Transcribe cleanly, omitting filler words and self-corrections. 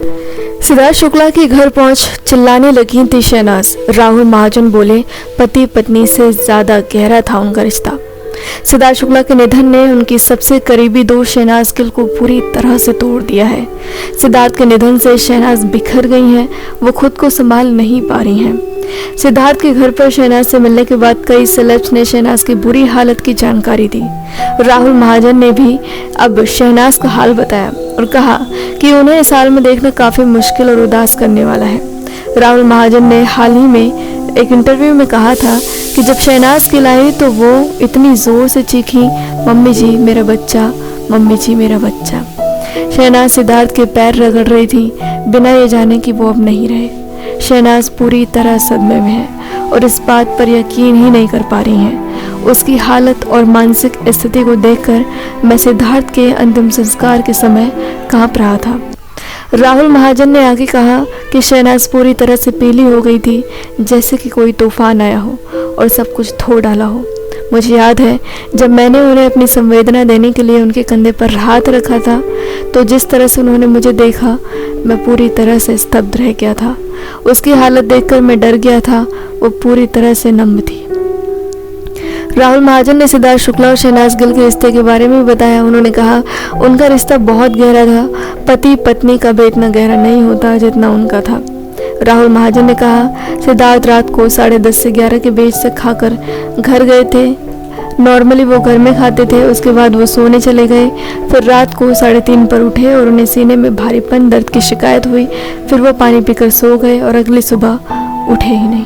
सिद्धार्थ शुक्ला के घर पहुंच चिल्लाने लगी थी शहनाज। राहुल महाजन बोले, पति पत्नी से ज्यादा गहरा था उनका रिश्ता। सिद्धार्थ शुक्ला के निधन ने उनकी सबसे करीबी दोस्त शहनाज गिल को पूरी तरह से तोड़ दिया है। सिद्धार्थ के निधन से शहनाज बिखर गई हैं, वो खुद को संभाल नहीं पा रही हैं। सिद्धार्थ के घर पर शहनाज से मिलने के बाद कई सेलेब्स ने शहनाज की बुरी हालत की जानकारी दी। राहुल महाजन ने भी अब शहनाज का हाल बताया और कहा कि उन्हें इस हाल में देखना काफी मुश्किल और उदास करने वाला है। राहुल महाजन ने हाल ही में एक इंटरव्यू में कहा था कि जब शहनाज गिल आई तो वो इतनी जोर से चीखी, मम्मी जी मेरा बच्चा, मम्मी जी मेरा बच्चा। शहनाज सिद्धार्थ के पैर रगड़ रही थी, बिना ये जाने कि वो अब नहीं रहे। शहनाज पूरी तरह सदमे में है और इस बात पर यकीन ही नहीं कर पा रही हैं। उसकी हालत और मानसिक स्थिति को देखकर मैं सिद्धार्थ के अंतिम संस्कार के समय कांप रहा था। राहुल महाजन ने आगे कहा कि शहनाज पूरी तरह से पीली हो गई थी, जैसे कि कोई तूफान आया हो और सब कुछ धो डाला हो। मुझे याद है जब मैंने उन्हें अपनी संवेदना देने के लिए उनके कंधे पर हाथ रखा था तो जिस तरह से उन्होंने मुझे देखा मैं पूरी तरह से स्तब्ध रह गया था। उसकी हालत देखकर मैं डर गया था, वो पूरी तरह से नम थी। राहुल महाजन ने सिद्धार्थ शुक्ला और शहनाज गिल के रिश्ते के बारे में बताया। उन्होंने कहा उनका रिश्ता बहुत गहरा था, पति पत्नी का भी इतना गहरा नहीं होता जितना उनका था। राहुल महाजन ने कहा सिद्धार्थ रात को 10:30 से 11 के बीच तक खाकर घर गए थे। नॉर्मली वो घर में खाते थे, उसके बाद वो सोने चले गए। फिर रात को 3:30 पर उठे और उन्हें सीने में भारीपन दर्द की शिकायत हुई। फिर वो पानी पीकर सो गए और अगली सुबह उठे ही नहीं।